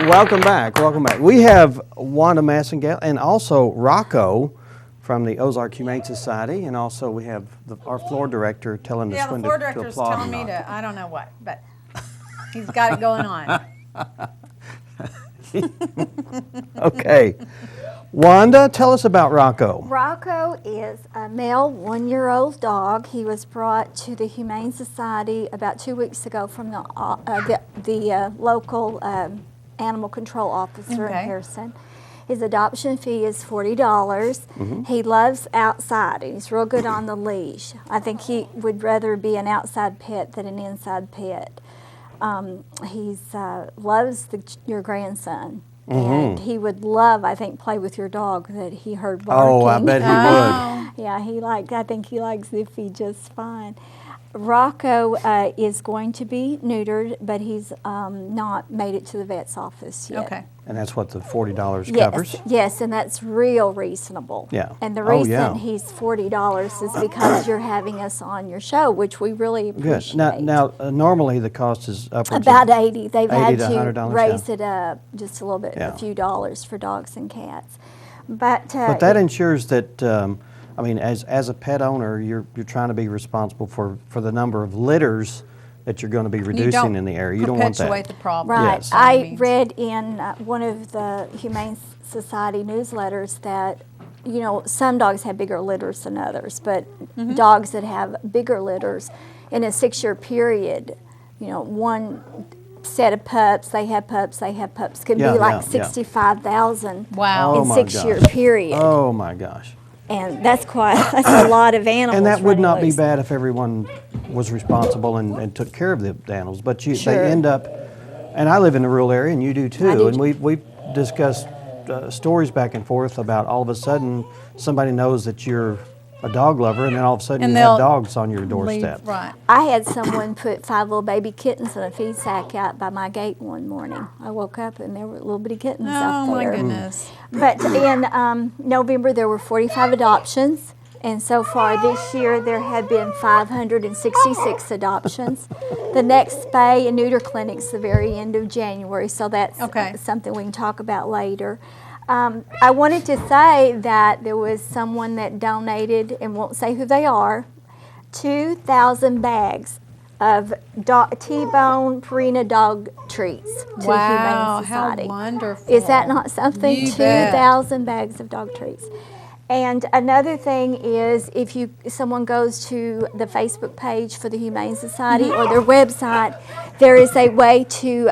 Welcome back. Welcome back. We have Wanda Massengale and also Rocco from the Ozark Humane Society, and also we have our floor director telling us when to applaud. Yeah, the floor director's telling me to, I don't know what, but he's got it going on. Okay. Wanda, tell us about Rocco. Rocco is a male 1-year-old dog. He was brought to the Humane Society about 2 weeks ago from the local animal control officer in Harrison. His adoption fee is $40. Mm-hmm. He loves outside. He's real good on the leash. I think he would rather be an outside pet than an inside pet. He loves your grandson. Mm-hmm. And he would love, I think, play with your dog that he heard barking. Oh, I bet he would. Yeah, I think he likes Zippy just fine. Rocco is going to be neutered, but he's not made it to the vet's office yet. Okay. And that's what the $40 covers? Yes, and that's real reasonable. Yeah. And the reason he's $40 is because you're having us on your show, which we really appreciate. Good. Now, normally the cost is upwards about of $80. They've $80 had to to raise it up just a little bit, a few dollars for dogs and cats. But that ensures that, I mean, as a pet owner, you're trying to be responsible for the number of litters that you're going to be reducing in the area. You don't want that. Perpetuate the problem. Right. Yes. I read in one of the Humane Society newsletters that, you know, some dogs have bigger litters than others, but dogs that have bigger litters in a 6-year period, you know, one set of pups, they have pups, could be like 65,000 in 6-year period. Oh my gosh. And that's a lot of animals. And that would not be loose. bad if everyone was responsible and took care of the animals. But they end up, and I live in a rural area, and you do too. And we've discussed stories back and forth about all of a sudden somebody knows that you're a dog lover, and then all of a sudden you have dogs on your doorstep. Right. I had someone put 5 little baby kittens in a feed sack out by my gate one morning. I woke up and there were little bitty kittens out there. Oh my goodness. But in November there were 45 adoptions, and so far this year there have been 566 adoptions. The next spay and neuter clinic's the very end of January, so that's something we can talk about later. I wanted to say that there was someone that donated, and won't say who they are, 2,000 bags of T-bone Purina dog treats to Humane Society. How wonderful. Is that not something? 2,000 bags of dog treats. And another thing is, if someone goes to the Facebook page for the Humane Society or their website, there is a way to,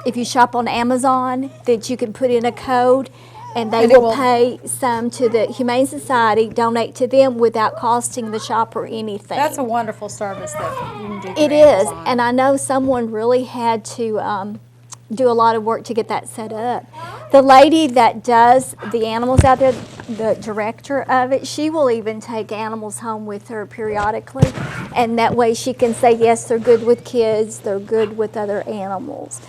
if you shop on Amazon, that you can put in a code and they will pay some to the Humane Society, donate to them without costing the shopper anything. That's a wonderful service that you can do. It is, and I know someone really had to do a lot of work to get that set up. The lady that does the animals out there, the director of it, she will even take animals home with her periodically, and that way she can say, yes, they're good with kids, they're good with other animals.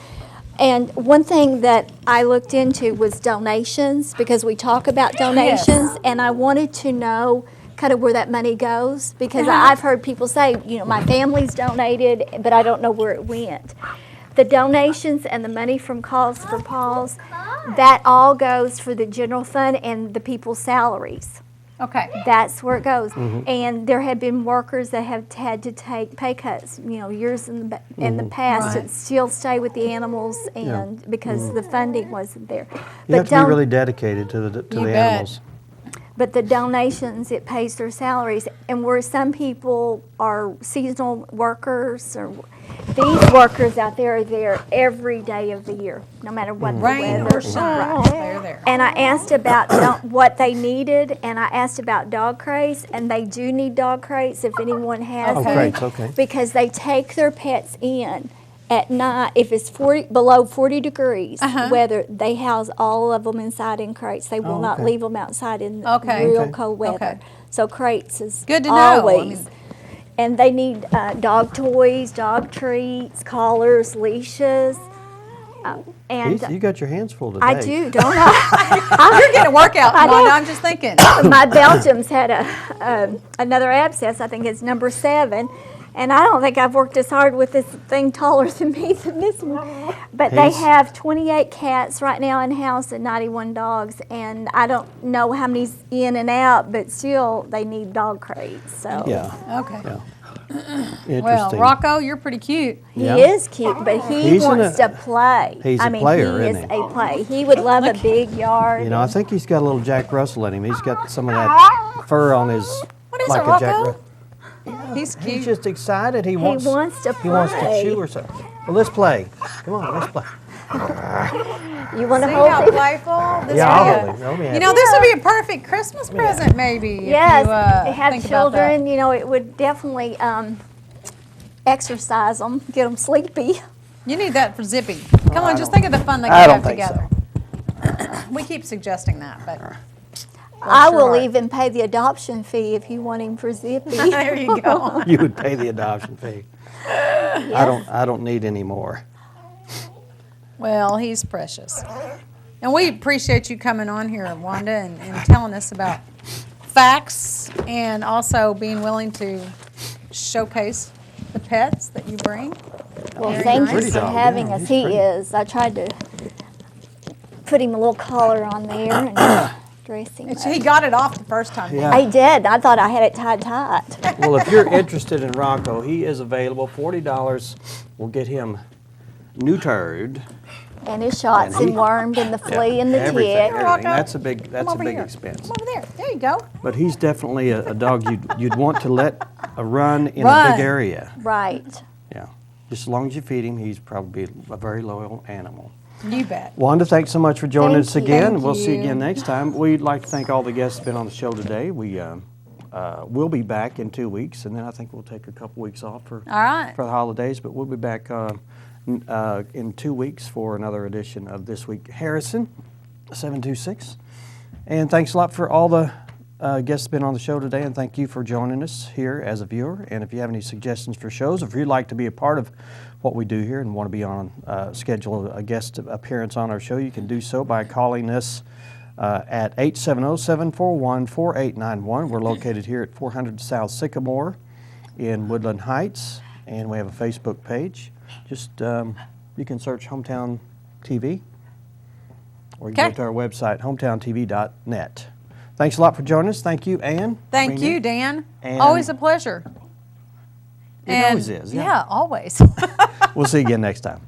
And one thing that I looked into was donations, because we talk about donations, and I wanted to know kind of where that money goes, because I've heard people say, you know, my family's donated, but I don't know where it went. The donations and the money from Cause for Paws, that all goes for the general fund and the people's salaries. Okay. That's where it goes. And there have been workers that have had to take pay cuts, you know, years in the past to still stay with the animals, and because the funding wasn't there. You have to be really dedicated to the animals. But the donations, it pays their salaries. And where some people are seasonal workers, or these workers out there are there every day of the year, no matter what the Rain weather. or shine, they're there. And I asked about what they needed, and I asked about dog crates, and they do need dog crates if anyone has any. Crates, okay. Because they take their pets in at night. If it's below 40 degrees weather, they house all of them inside in crates. They will not leave them outside in real cold weather. So crates is good to know. Always. And they need dog toys, dog treats, collars, leashes. And you got your hands full today. I do, don't I? You're getting a workout, Wanda. I'm just thinking. My Belgium's had another abscess. I think it's number 7. And I don't think I've worked as hard with this thing taller than me than this one. But they He's- have 28 cats right now in house and 91 dogs. And I don't know how many's in and out, but still they need dog crates. So Yeah. Okay. Yeah. Well, Interesting. Rocco, you're pretty cute. he Yeah. is cute, but he He's in wants a- to play. he's I a mean, player, he isn't is he? a play. He would love a big yard. You know, I think he's got a little Jack Russell in him. He's got some of that fur on his. What is like it, a Jack Rocco? Ru- He's cute. He's just excited. He he wants. wants to He wants to play. chew or something. Well, let's play. Come on, let's play. You want to See hold how him? playful this Yeah, I'll would hold be. him. Let me have You know, it. this would be a perfect Christmas present, maybe. Yes, if you, they have think about that. children. You know, it would definitely exercise them, get them sleepy. You need that for Zippy. Come on, just think of the fun they I could don't have think together. We keep suggesting that, but I will sure. even pay the adoption fee if you want him for Zippy. there you go. You would pay the adoption fee. I don't need any more. Well, he's precious. And we appreciate you coming on here, Wanda, and telling us about facts and also being willing to showcase the pets that you bring. Well, Very thank nice. you Pretty for dog, having yeah, us. he's He pretty. is. I tried to put him a little collar on there and dress him And up. he got it off the first time. Yeah. I did. I thought I had it tied tight. Well, if you're interested in Rocco, he is available. $40 will get him neutered. And his shots And he- and wormed and the flea and the everything, tick. everything. Rocco. That's a big Come over here. expense. Come over there. There you go. But he's definitely a dog you'd want to let run in a Run. big area. Right. Yeah, just as long as you feed him, he's probably a very loyal animal. You bet. Wanda, thanks so much for joining Thank us you. again. Thank We'll see you you. again next time. We'd like to thank all the guests that have been on the show today. We'll be back in 2 weeks, and then I think we'll take a couple weeks off for All right. the holidays. But we'll be back in 2 weeks for another edition of This Week Harrison 726. And thanks a lot for all the guests that have been on the show today, and thank you for joining us here as a viewer. And if you have any suggestions for shows, if you'd like to be a part of what we do here and want to be on schedule a guest appearance on our show, you can do so by calling us at 870-741-4891. We're located here at 400 South Sycamore in Woodland Heights, and we have a Facebook page. Just you can search Hometown TV, or you can Okay. go to our website, hometowntv.net. Thanks a lot for joining us. Thank you, Ann. Thank Rena. you, Dan. And- Always a pleasure. It always is. Yeah, always. We'll see you again next time.